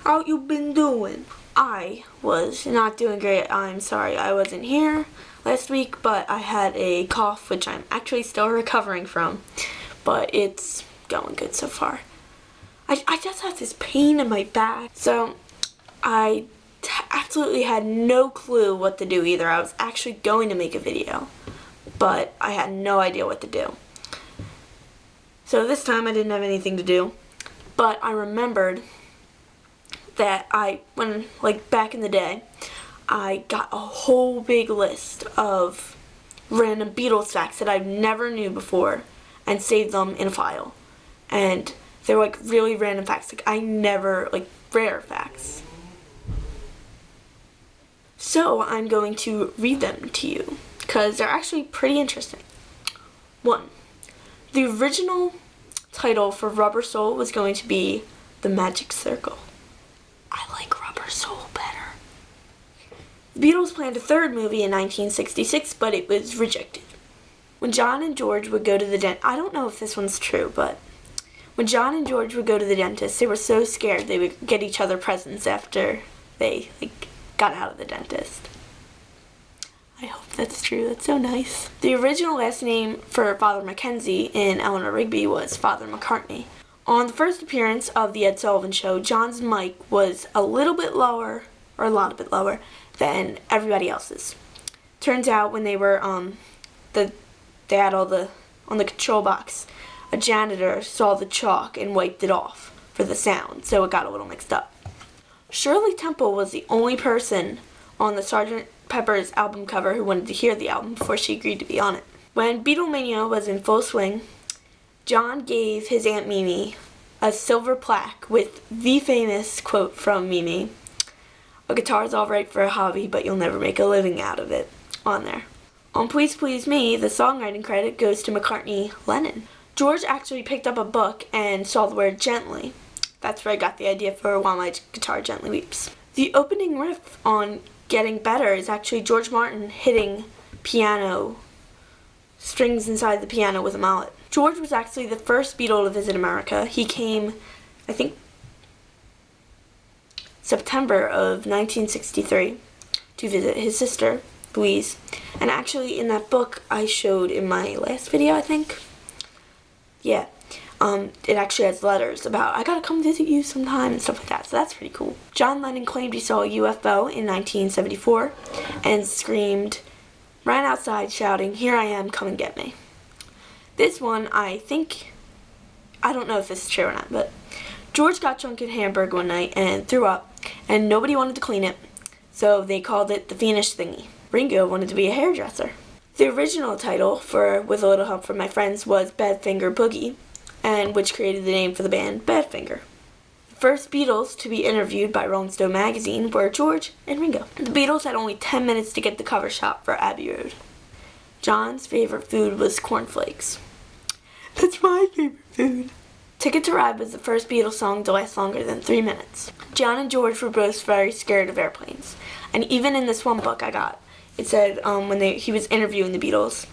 How you been doing? I was not doing great. I'm sorry I wasn't here last week, but I had a cough, which I'm actually still recovering from, but it's going good so far. I just have this pain in my back, so I absolutely had no clue what to do either. I was actually going to make a video, but I had no idea what to do. So this time I didn't have anything to do, but I remembered that back in the day, I got a whole big list of random Beatles facts that I never knew before and saved them in a file. And they're like really random facts, rare facts. So I'm going to read them to you because they're actually pretty interesting. 1. The original title for Rubber Soul was going to be The Magic Circle. I like Rubber Soul better. The Beatles planned a third movie in 1966, but it was rejected. When John and George would go to the dentist, I don't know if this one's true, but when John and George would go to the dentist, they were so scared they would get each other presents after they got out of the dentist. I hope that's true. That's so nice. The original last name for Father Mackenzie in Eleanor Rigby was Father McCartney. On the first appearance of The Ed Sullivan Show, John's mic was a lot bit lower than everybody else's. Turns out when they were, they had all on the control box, a janitor saw the chalk and wiped it off for the sound, so it got a little mixed up. Shirley Temple was the only person on the Sgt. Pepper's album cover who wanted to hear the album before she agreed to be on it. When Beatlemania was in full swing, John gave his Aunt Mimi a silver plaque with the famous quote from Mimi, "A guitar's all right for a hobby, but you'll never make a living out of it," on there. On Please Please Me, the songwriting credit goes to McCartney-Lennon. George actually picked up a book and saw the word gently. That's where I got the idea for While My Guitar Gently Weeps. The opening riff on Getting Better is actually George Martin hitting piano strings inside the piano with a mallet. George was actually the first Beatle to visit America. He came, I think, September of 1963 to visit his sister, Louise. And actually in that book I showed in my last video, I think, yeah, it actually has letters about, I gotta come visit you sometime and stuff like that, so that's pretty cool. John Lennon claimed he saw a UFO in 1974 and ran outside shouting, "Here I am, come and get me." This one, I don't know if this is true or not, but George got drunk in Hamburg one night and threw up, and nobody wanted to clean it, so they called it the Venus thingy. Ringo wanted to be a hairdresser. The original title for With a Little Help from My Friends was Badfinger Boogie, and which created the name for the band Badfinger. The first Beatles to be interviewed by Rolling Stone magazine were George and Ringo. The Beatles had only 10 minutes to get the cover shot for Abbey Road. John's favorite food was cornflakes. That's my favorite food. Ticket to Ride was the first Beatles song to last longer than 3 minutes. John and George were both very scared of airplanes. And even in this one book I got, it said when he was interviewing the Beatles,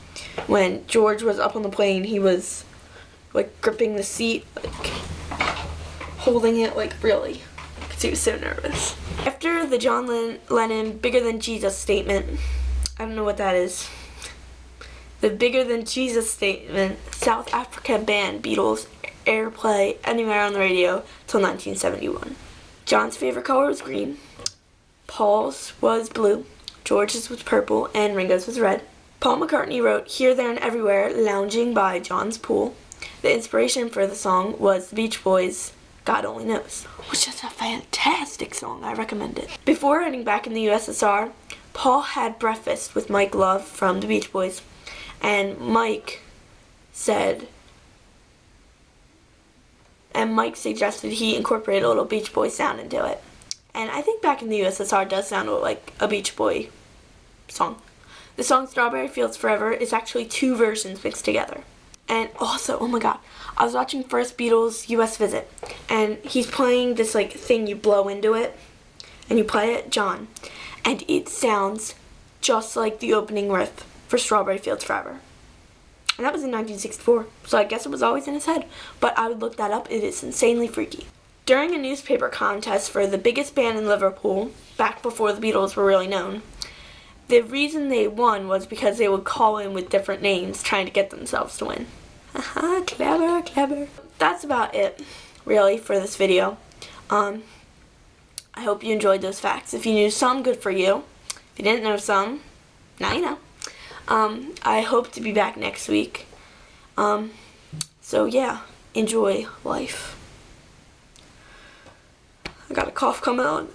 when George was up on the plane, he was gripping the seat, holding it really, because he was so nervous. After the John Lennon Bigger Than Jesus statement, I don't know what that is. The Bigger Than Jesus statement, South Africa banned Beatles airplay anywhere on the radio till 1971. John's favorite color was green, Paul's was blue, George's was purple, and Ringo's was red. Paul McCartney wrote Here, There, and Everywhere lounging by John's pool. The inspiration for the song was the Beach Boys' God Only Knows, which is a fantastic song. I recommend it. Before heading back in the USSR, Paul had breakfast with Mike Love from the Beach Boys, and Mike suggested he incorporate a little Beach Boy sound into it. And I think back in the USSR does sound like a Beach Boy song. The song Strawberry Fields Forever is actually 2 versions mixed together. And also, oh my god, I was watching First Beatles US Visit, and he's playing this thing you blow into it, and you play it, John, and it sounds just like the opening riff for Strawberry Fields Forever. And that was in 1964, so I guess it was always in his head. But I would look that up. It is insanely freaky. during a newspaper contest for the biggest band in Liverpool, back before the Beatles were really known, the reason they won was because they would call in with different names trying to get themselves to win. Haha, clever, clever. That's about it, really, for this video. I hope you enjoyed those facts. If you knew some, good for you. If you didn't know some, now you know. I hope to be back next week. So yeah, enjoy life. I got a cough coming on.